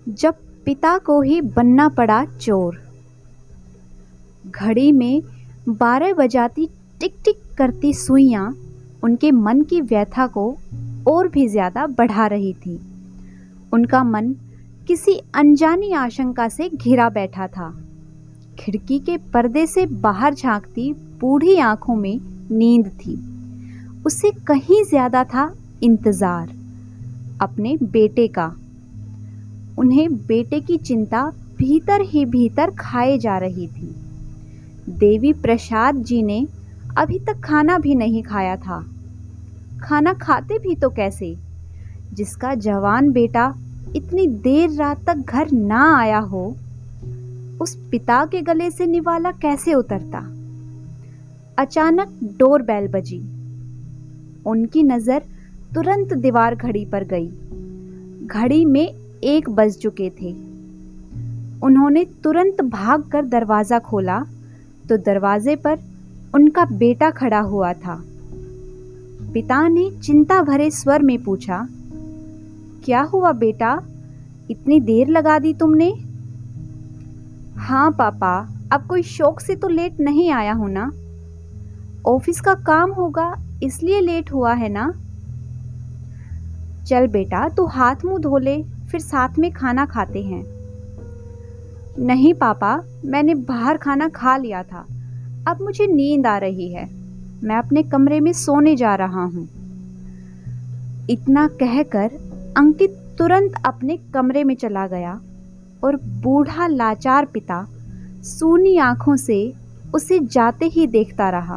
जब पिता को ही बनना पड़ा चोर। घड़ी में 12 बजाती टिक टिक करती सुइयां उनके मन की व्यथा को और भी ज्यादा बढ़ा रही थी। उनका मन किसी अनजानी आशंका से घिरा बैठा था। खिड़की के पर्दे से बाहर झांकती बूढ़ी आंखों में नींद थी। उसे कहीं ज्यादा था इंतजार अपने बेटे का। उन्हें बेटे की चिंता भीतर ही भीतर खाए जा रही थी। देवी प्रसाद जी ने अभी तक खाना भी नहीं खाया था। खाना खाते भी तो कैसे, जिसका जवान बेटा इतनी देर रात तक घर ना आया हो, उस पिता के गले से निवाला कैसे उतरता। अचानक डोरबेल बजी। उनकी नजर तुरंत दीवार घड़ी पर गई। घड़ी में 1 बज चुके थे। उन्होंने तुरंत भागकर दरवाजा खोला तो दरवाजे पर उनका बेटा खड़ा हुआ था। पिता ने चिंता भरे स्वर में पूछा, क्या हुआ बेटा, इतनी देर लगा दी तुमने? हाँ पापा, अब कोई शौक से तो लेट नहीं आया हूं ना। ऑफिस का काम होगा इसलिए लेट हुआ है ना। चल बेटा, तू हाथ मुंह धो ले, फिर साथ में खाना खाते हैं। नहीं पापा, मैंने बाहर खाना खा लिया था। अब मुझे नींद आ रही है। मैं अपने कमरे में सोने जा रहा हूं। इतना कहकर अंकित तुरंत अपने कमरे में चला गया और बूढ़ा लाचार पिता सूनी आंखों से उसे जाते ही देखता रहा।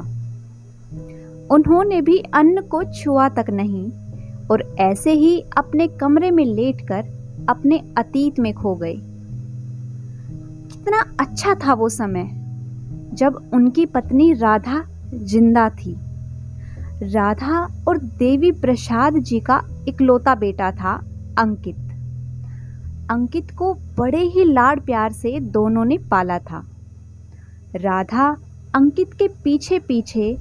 उन्होंने भी अन्न को छुआ तक नहीं और ऐसे ही अपने कमरे में लेटकर अपने अतीत में खो गए। कितना अच्छा था वो समय जब उनकी पत्नी राधा जिंदा थी। राधा और देवी प्रसाद जी का इकलौता बेटा था अंकित। अंकित को बड़े ही लाड प्यार से दोनों ने पाला था। राधा अंकित के पीछे पीछे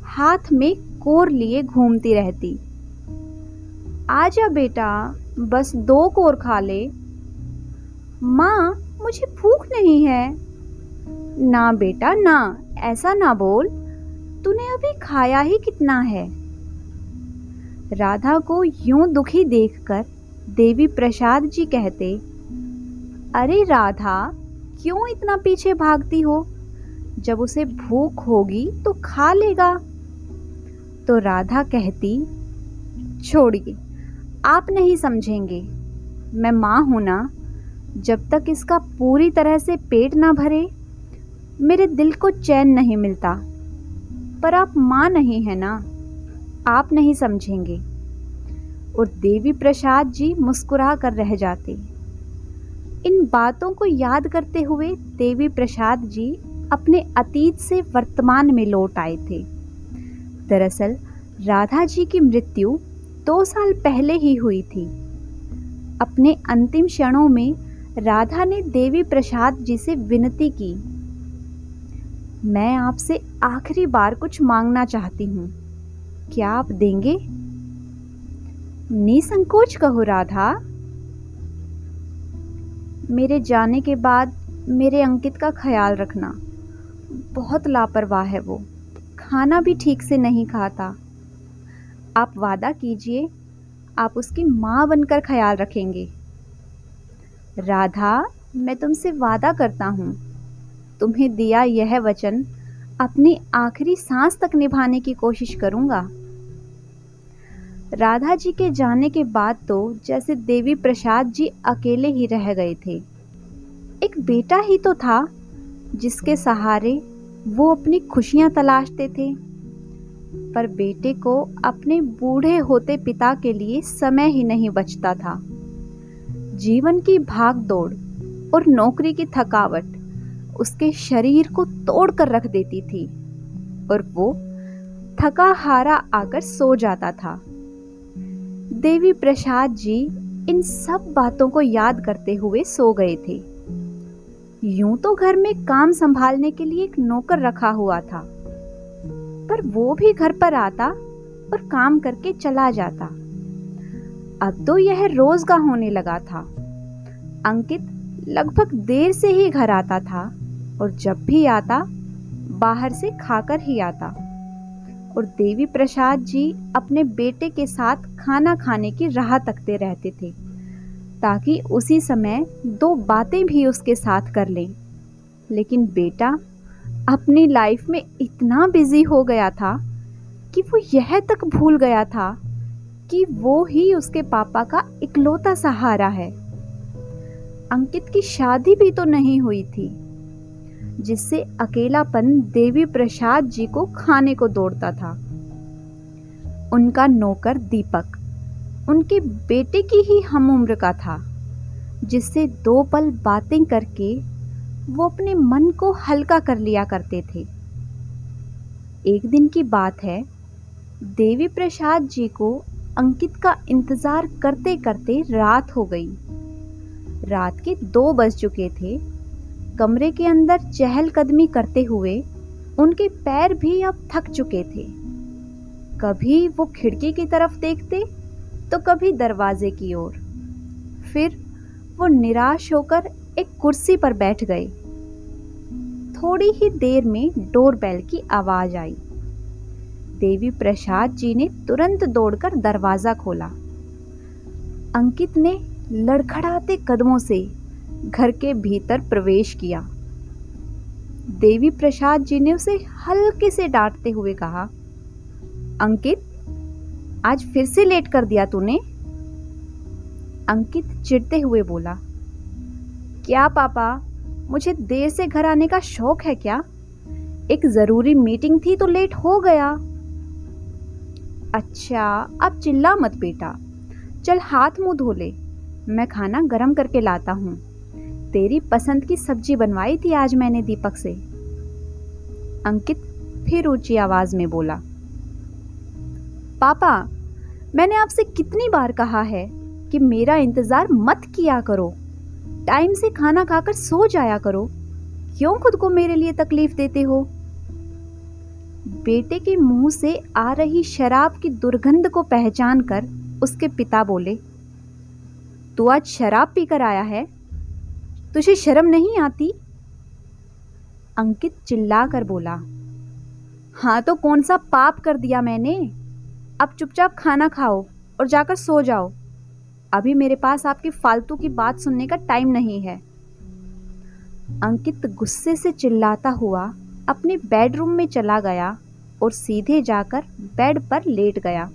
हाथ में कोर लिए घूमती रहती। आजा बेटा, बस 2 कोर खा ले। माँ, मुझे भूख नहीं है। ना बेटा ना, ऐसा ना बोल, तूने अभी खाया ही कितना है। राधा को यूं दुखी देखकर देवी प्रसाद जी कहते, अरे राधा, क्यों इतना पीछे भागती हो? जब उसे भूख होगी तो खा लेगा। तो राधा कहती, छोड़िए, आप नहीं समझेंगे। मैं माँ हूं ना, जब तक इसका पूरी तरह से पेट ना भरे मेरे दिल को चैन नहीं मिलता। पर आप माँ नहीं है ना, आप नहीं समझेंगे। और देवी प्रसाद जी मुस्कुरा कर रह जाते। इन बातों को याद करते हुए देवी प्रसाद जी अपने अतीत से वर्तमान में लौट आए थे। दरअसल राधा जी की मृत्यु 2 साल पहले ही हुई थी। अपने अंतिम क्षणों में राधा ने देवी प्रसाद जी से विनती की, मैं आपसे आखिरी बार कुछ मांगना चाहती हूँ, क्या आप देंगे? निसंकोच कहो राधा। मेरे जाने के बाद मेरे अंकित का ख्याल रखना। बहुत लापरवाह है वो, खाना भी ठीक से नहीं खाता। आप वादा कीजिए, आप उसकी माँ बनकर ख्याल रखेंगे। राधा, मैं तुमसे वादा करता हूँ, तुम्हें दिया यह वचन अपनी आखिरी सांस तक निभाने की कोशिश करूंगा। राधा जी के जाने के बाद तो जैसे देवी प्रसाद जी अकेले ही रह गए थे। एक बेटा ही तो था जिसके सहारे वो अपनी खुशियां तलाशते थे। पर बेटे को अपने बूढ़े होते पिता के लिए समय ही नहीं बचता था। जीवन की भाग दौड़ और नौकरी की थकावट उसके शरीर को तोड़ कर रख देती थी और वो थका हारा आकर सो जाता था। देवी प्रसाद जी इन सब बातों को याद करते हुए सो गए थे। यूं तो घर में काम संभालने के लिए एक नौकर रखा हुआ था, पर वो भी घर पर आता और काम करके चला जाता। अब तो यह रोज का होने लगा था। अंकित लगभग देर से ही घर आता था और जब भी आता बाहर से खाकर ही आता। और देवी प्रसाद जी अपने बेटे के साथ खाना खाने की राह तकते रहते थे ताकि उसी समय दो बातें भी उसके साथ कर लें। लेकिन बेटा अपनी लाइफ में इतना बिजी हो गया था कि वो यह तक भूल गया था कि वो ही उसके पापा का इकलौता सहारा है। अंकित की शादी भी तो नहीं हुई थी, जिससे अकेलापन देवी प्रसाद जी को खाने को दौड़ता था। उनका नौकर दीपक उनके बेटे की ही हम उम्र का था, जिससे दो पल बातें करके वो अपने मन को हल्का कर लिया करते थे। एक दिन की बात है, देवी प्रसाद जी को अंकित का इंतजार करते करते रात हो गई। रात के 2 बज चुके थे। कमरे के अंदर चहलकदमी करते हुए उनके पैर भी अब थक चुके थे। कभी वो खिड़की की तरफ देखते तो कभी दरवाजे की ओर। फिर वो निराश होकर एक कुर्सी पर बैठ गए। थोड़ी ही देर में डोरबेल की आवाज आई। देवी प्रसाद जी ने तुरंत दौड़कर दरवाजा खोला। अंकित ने लड़खड़ाते कदमों से घर के भीतर प्रवेश किया। देवी प्रसाद जी ने उसे हल्के से डांटते हुए कहा, अंकित, आज फिर से लेट कर दिया तूने। अंकित चिढ़ते हुए बोला, क्या पापा, मुझे देर से घर आने का शौक है क्या? एक जरूरी मीटिंग थी तो लेट हो गया। अच्छा, अब चिल्ला मत बेटा, चल हाथ मुंह धो ले, मैं खाना गरम करके लाता हूँ। तेरी पसंद की सब्जी बनवाई थी आज मैंने दीपक से। अंकित फिर ऊंची आवाज में बोला, पापा, मैंने आपसे कितनी बार कहा है कि मेरा इंतजार मत किया करो, टाइम से खाना खाकर सो जाया करो, क्यों खुद को मेरे लिए तकलीफ देते हो? बेटे के मुंह से आ रही शराब की दुर्गंध को पहचान कर उसके पिता बोले, तू आज शराब पीकर आया है? तुझे शर्म नहीं आती? अंकित चिल्लाकर बोला, हाँ तो कौन सा पाप कर दिया मैंने? अब चुपचाप खाना खाओ और जाकर सो जाओ। अभी मेरे पास आपकी फालतू की बात सुनने का टाइम नहीं है। अंकित गुस्से से चिल्लाता हुआ अपने बेडरूम में चला गया और सीधे जाकर बेड पर लेट गया।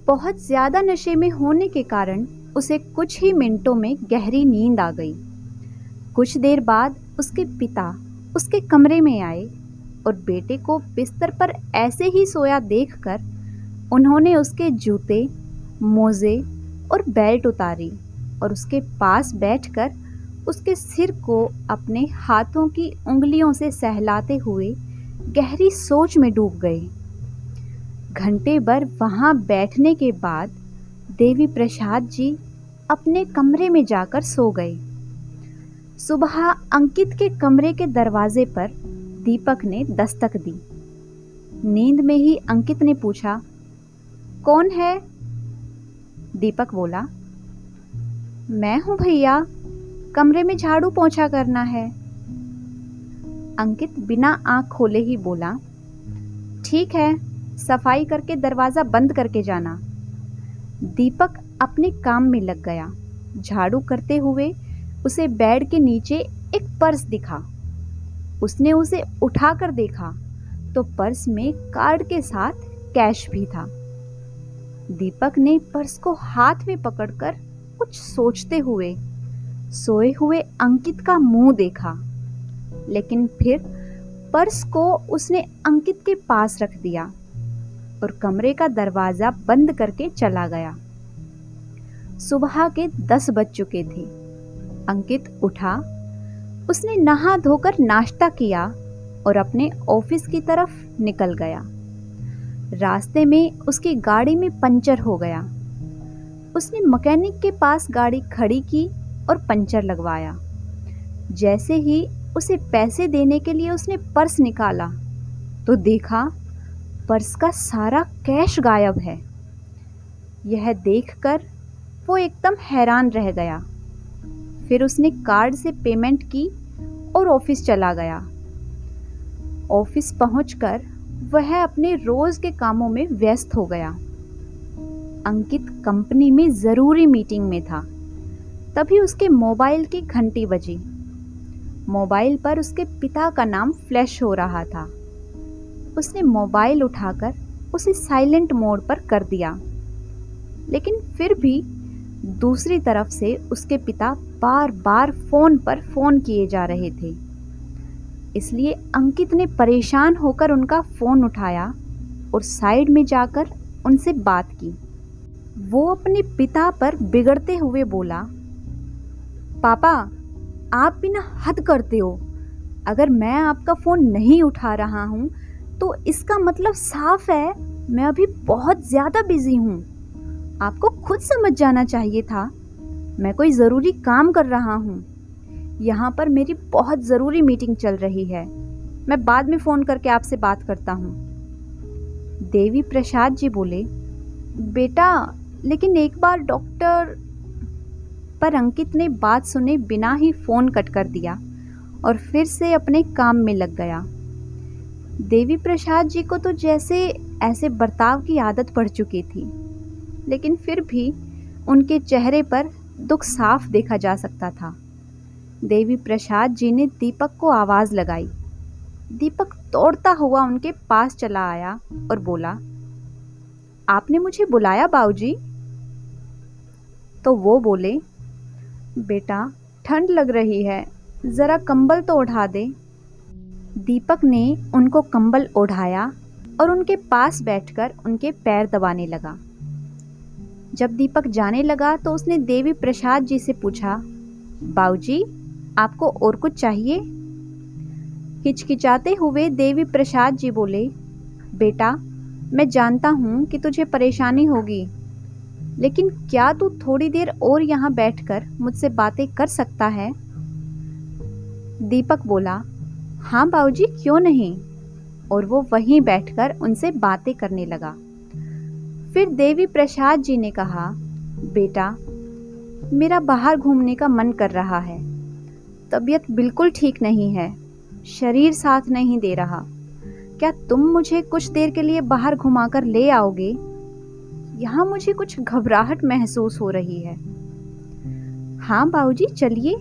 बहुत ज्यादा नशे में होने के कारण उसे कुछ ही मिनटों में गहरी नींद आ गई। कुछ देर बाद उसके पिता उसके कमरे में आए और बेटे को बिस्तर पर ऐसे ही सोया देखकर उन्होंने उसके जूते, मोजे और बेल्ट उतारी और उसके पास बैठकर उसके सिर को अपने हाथों की उंगलियों से सहलाते हुए गहरी सोच में डूब गए। घंटे भर वहां बैठने के बाद देवी प्रसाद जी अपने कमरे में जाकर सो गए। सुबह अंकित के कमरे के दरवाजे पर दीपक ने दस्तक दी। नींद में ही अंकित ने पूछा, कौन है? दीपक बोला, मैं हूं भैया, कमरे में झाड़ू पोंछा करना है। अंकित बिना आंख खोले ही बोला, ठीक है, सफाई करके दरवाजा बंद करके जाना। दीपक अपने काम में लग गया। झाड़ू करते हुए उसे बेड के नीचे एक पर्स दिखा। उसने उसे उठाकर देखा तो पर्स में कार्ड के साथ कैश भी था। दीपक ने पर्स को हाथ में पकड़कर कुछ सोचते हुए सोए हुए अंकित का मुंह देखा, लेकिन फिर पर्स को उसने अंकित के पास रख दिया और कमरे का दरवाजा बंद करके चला गया। सुबह के 10 बज चुके थे। अंकित उठा, उसने नहा धोकर नाश्ता किया और अपने ऑफिस की तरफ निकल गया। रास्ते में उसकी गाड़ी में पंचर हो गया। उसने मैकेनिक के पास गाड़ी खड़ी की और पंचर लगवाया। जैसे ही उसे पैसे देने के लिए उसने पर्स निकाला तो देखा पर्स का सारा कैश गायब है। यह देखकर वो एकदम हैरान रह गया। फिर उसने कार्ड से पेमेंट की और ऑफिस चला गया। ऑफिस पहुंचकर वह अपने रोज के कामों में व्यस्त हो गया। अंकित कंपनी में जरूरी मीटिंग में था। तभी उसके मोबाइल की घंटी बजी। मोबाइल पर उसके पिता का नाम फ्लैश हो रहा था। उसने मोबाइल उठाकर उसे साइलेंट मोड पर कर दिया, लेकिन फिर भी दूसरी तरफ से उसके पिता बार बार फोन पर फोन किए जा रहे थे। इसलिए अंकित ने परेशान होकर उनका फोन उठाया और साइड में जाकर उनसे बात की। वो अपने पिता पर बिगड़ते हुए बोला, पापा, आप भी ना हद करते हो। अगर मैं आपका फ़ोन नहीं उठा रहा हूँ तो इसका मतलब साफ है मैं अभी बहुत ज़्यादा बिजी हूँ। आपको खुद समझ जाना चाहिए था। मैं कोई ज़रूरी काम कर रहा हूँ। यहाँ पर मेरी बहुत ज़रूरी मीटिंग चल रही है। मैं बाद में फ़ोन करके आपसे बात करता हूँ। देवी प्रसाद जी बोले, बेटा लेकिन एक बार डॉक्टर। पर अंकित ने बात सुने बिना ही फ़ोन कट कर दिया और फिर से अपने काम में लग गया। देवी प्रसाद जी को तो जैसे ऐसे बर्ताव की आदत पड़ चुकी थी, लेकिन फिर भी उनके चेहरे पर दुख साफ देखा जा सकता था। देवी प्रसाद जी ने दीपक को आवाज़ लगाई। दीपक दौड़ता हुआ उनके पास चला आया और बोला, आपने मुझे बुलाया बाबूजी? तो वो बोले, बेटा ठंड लग रही है, ज़रा कंबल तो ओढ़ा दे। दीपक ने उनको कंबल ओढ़ाया और उनके पास बैठकर उनके पैर दबाने लगा। जब दीपक जाने लगा तो उसने देवी प्रसाद जी से पूछा, बाबूजी आपको और कुछ चाहिए? हिचकिचाते हुए देवी प्रसाद जी बोले, बेटा मैं जानता हूँ कि तुझे परेशानी होगी, लेकिन क्या तू थोड़ी देर और यहाँ बैठकर मुझसे बातें कर सकता है? दीपक बोला, हाँ बाबूजी क्यों नहीं। और वो वहीं बैठकर उनसे बातें करने लगा। फिर देवी प्रसाद जी ने कहा, बेटा मेरा बाहर घूमने का मन कर रहा है। तबीयत बिल्कुल ठीक नहीं है, शरीर साथ नहीं दे रहा। क्या तुम मुझे कुछ देर के लिए बाहर घुमाकर ले आओगे? यहाँ मुझे कुछ घबराहट महसूस हो रही है। हाँ बाबूजी चलिए,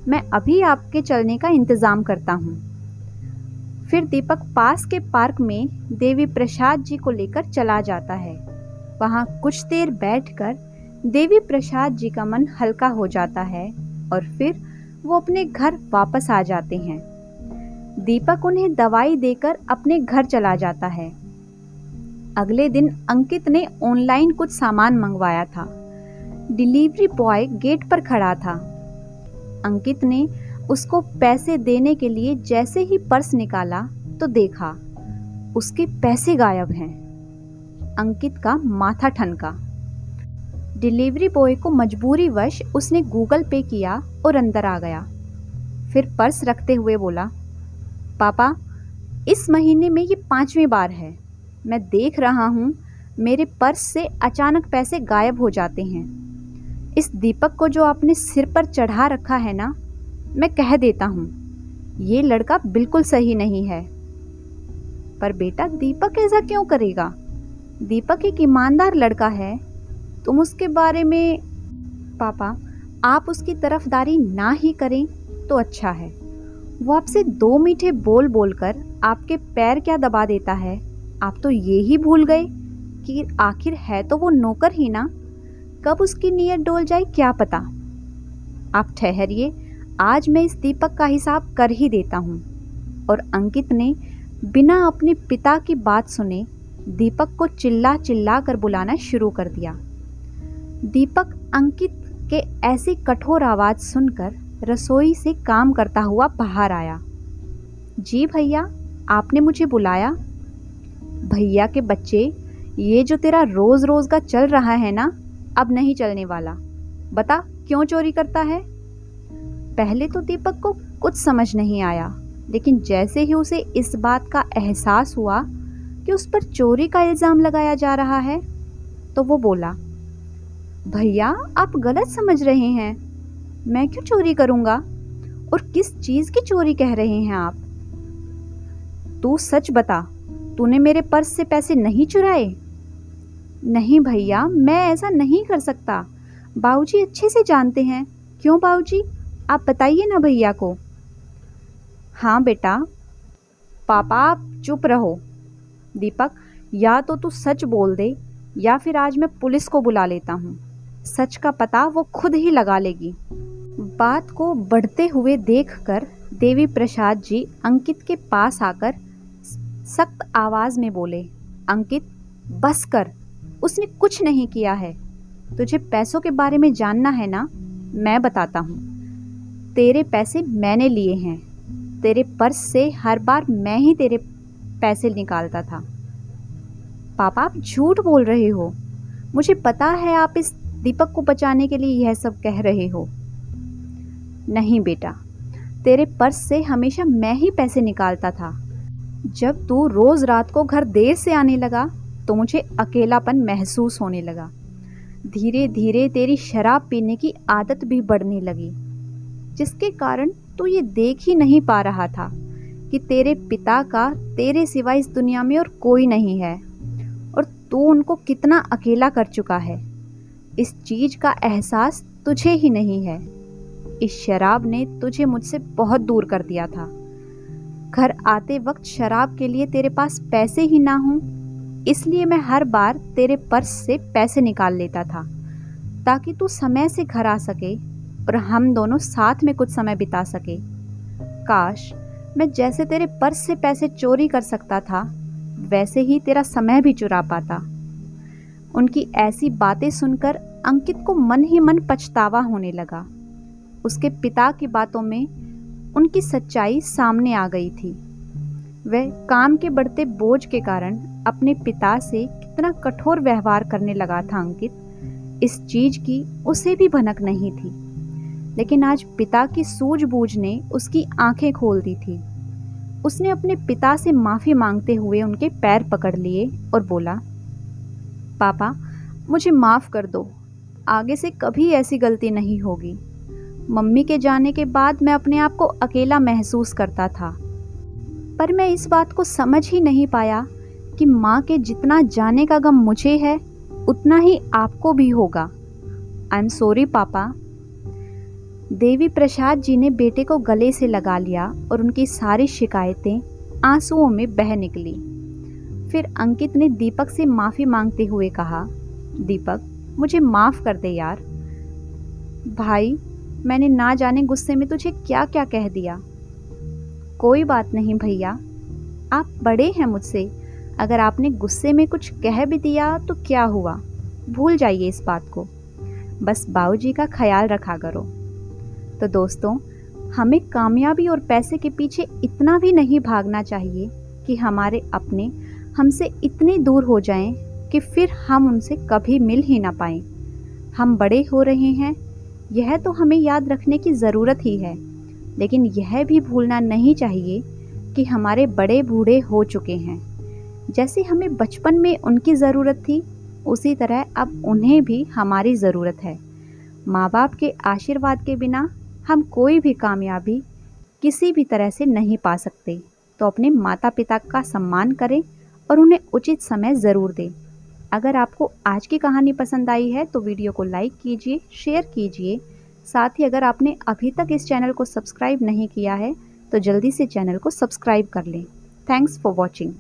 मैं अभी आपके चलने का इंतज़ाम करता हूँ। फिर दीपक पास के पार्क में देवी प्रसाद जी को लेकर चला जाता है। वहाँ कुछ देर बैठकर देवी प्रसाद जी का मन हल्का हो जाता है और फिर वो अपने घर वापस आ जाते हैं। दीपक उन्हें दवाई देकर अपने घर चला जाता है। अगले दिन अंकित ने ऑनलाइन कुछ सामान मंगवाया था। डिलीवरी बॉय गेट पर खड़ा था। अंकित ने उसको पैसे देने के लिए जैसे ही पर्स निकाला तो देखा उसके पैसे गायब हैं। अंकित का माथा ठनका। डिलीवरी बॉय को मजबूरीवश उसने गूगल पे किया और अंदर आ गया। फिर पर्स रखते हुए बोला, पापा इस महीने में ये 5वीं बार है। मैं देख रहा हूँ मेरे पर्स से अचानक पैसे गायब हो जाते हैं। इस दीपक को जो आपने सिर पर चढ़ा रखा है ना, मैं कह देता हूँ ये लड़का बिल्कुल सही नहीं है। पर बेटा दीपक ऐसा क्यों करेगा? दीपक एक ईमानदार लड़का है। तुम उसके बारे में पापा आप उसकी तरफदारी ना ही करें तो अच्छा है। वो आपसे 2 मीठे बोल बोलकर आपके पैर क्या दबा देता है, आप तो ये ही भूल गए कि आखिर है तो वो नौकर ही ना। कब उसकी नीयत डोल जाए क्या पता। आप ठहरिए, आज मैं इस दीपक का हिसाब कर ही देता हूँ। और अंकित ने बिना अपने पिता की बात सुने दीपक को चिल्ला चिल्ला कर बुलाना शुरू कर दिया। दीपक अंकित के ऐसी कठोर आवाज़ सुनकर रसोई से काम करता हुआ बाहर आया। जी भैया, आपने मुझे बुलाया? भैया के बच्चे, ये जो तेरा रोज़ रोज़ का चल रहा है ना, अब नहीं चलने वाला। बता क्यों चोरी करता है? पहले तो दीपक को कुछ समझ नहीं आया, लेकिन जैसे ही उसे इस बात का एहसास हुआ कि उस पर चोरी का इल्ज़ाम लगाया जा रहा है, तो वो बोला, भैया आप गलत समझ रहे हैं। मैं क्यों चोरी करूँगा? और किस चीज़ की चोरी कह रहे हैं आप? तू सच बता, तूने मेरे पर्स से पैसे नहीं चुराए? नहीं भैया, मैं ऐसा नहीं कर सकता। बाबूजी अच्छे से जानते हैं। क्यों बाबूजी? आप बताइए ना भैया को। हाँ बेटा। पापा आप चुप रहो। दीपक, या तो तू सच बोल दे या फिर आज मैं पुलिस को बुला लेता हूँ। सच का पता वो खुद ही लगा लेगी। बात को बढ़ते हुए देखकर देवी प्रसाद जी अंकित के पास आकर सख्त आवाज में बोले, अंकित बस कर, उसने कुछ नहीं किया है। तुझे पैसों के बारे में जानना है ना? मैं बताता हूँ। तेरे पैसे मैंने लिए हैं। तेरे पर्स से हर बार मैं ही तेरे पैसे निकालता था। पापा आप झूठ बोल रहे हो। मुझे पता है आप इस दीपक को बचाने के लिए यह सब कह रहे हो। नहीं बेटा, तेरे पर्स से हमेशा मैं ही पैसे निकालता था। जब तू रोज रात को घर देर से आने लगा तो मुझे अकेलापन महसूस होने लगा। धीरे धीरे तेरी शराब पीने की आदत भी बढ़ने लगी, जिसके कारण तू ये देख ही नहीं पा रहा था कि तेरे पिता का तेरे सिवा इस दुनिया में और कोई नहीं है और तू उनको कितना अकेला कर चुका है। इस चीज का एहसास तुझे ही नहीं है। इस शराब ने तुझे मुझसे बहुत दूर कर दिया था। घर आते वक्त शराब के लिए तेरे पास पैसे ही ना हों, इसलिए मैं हर बार तेरे पर्स से पैसे निकाल लेता था ताकि तू समय से घर आ सके और हम दोनों साथ में कुछ समय बिता सके। काश मैं जैसे तेरे पर्स से पैसे चोरी कर सकता था वैसे ही तेरा समय भी चुरा पाता। उनकी ऐसी बातें सुनकर अंकित को मन ही मन पछतावा होने लगा। उसके पिता की बातों में उनकी सच्चाई सामने आ गई थी। वह काम के बढ़ते बोझ के कारण अपने पिता से कितना कठोर व्यवहार करने लगा था अंकित, इस चीज की उसे भी भनक नहीं थी। लेकिन आज पिता की सूझबूझ ने उसकी आंखें खोल दी थी। उसने अपने पिता से माफी मांगते हुए उनके पैर पकड़ लिए और बोला, पापा मुझे माफ कर दो, आगे से कभी ऐसी गलती नहीं होगी। मम्मी के जाने के बाद मैं अपने आप को अकेला महसूस करता था, पर मैं इस बात को समझ ही नहीं पाया कि माँ के जितना जाने का गम मुझे है उतना ही आपको भी होगा। आई एम सॉरी पापा। देवी प्रसाद जी ने बेटे को गले से लगा लिया और उनकी सारी शिकायतें आंसुओं में बह निकली। फिर अंकित ने दीपक से माफ़ी मांगते हुए कहा, दीपक मुझे माफ़ कर दे यार। भाई मैंने ना जाने गुस्से में तुझे क्या क्या कह दिया। कोई बात नहीं भैया, आप बड़े हैं मुझसे। अगर आपने गुस्से में कुछ कह भी दिया तो क्या हुआ, भूल जाइए इस बात को। बस बाबूजी का ख्याल रखा करो। तो दोस्तों, हमें कामयाबी और पैसे के पीछे इतना भी नहीं भागना चाहिए कि हमारे अपने हमसे इतने दूर हो जाएं कि फिर हम उनसे कभी मिल ही ना पाएं। हम बड़े हो रहे हैं, यह तो हमें याद रखने की ज़रूरत ही है, लेकिन यह भी भूलना नहीं चाहिए कि हमारे बड़े बूढ़े हो चुके हैं। जैसे हमें बचपन में उनकी ज़रूरत थी, उसी तरह अब उन्हें भी हमारी ज़रूरत है। माँ बाप के आशीर्वाद के बिना हम कोई भी कामयाबी किसी भी तरह से नहीं पा सकते। तो अपने माता पिता का सम्मान करें और उन्हें उचित समय ज़रूर दें। अगर आपको आज की कहानी पसंद आई है तो वीडियो को लाइक कीजिए, शेयर कीजिए। साथ ही अगर आपने अभी तक इस चैनल को सब्सक्राइब नहीं किया है तो जल्दी से चैनल को सब्सक्राइब कर लें। Thanks for watching.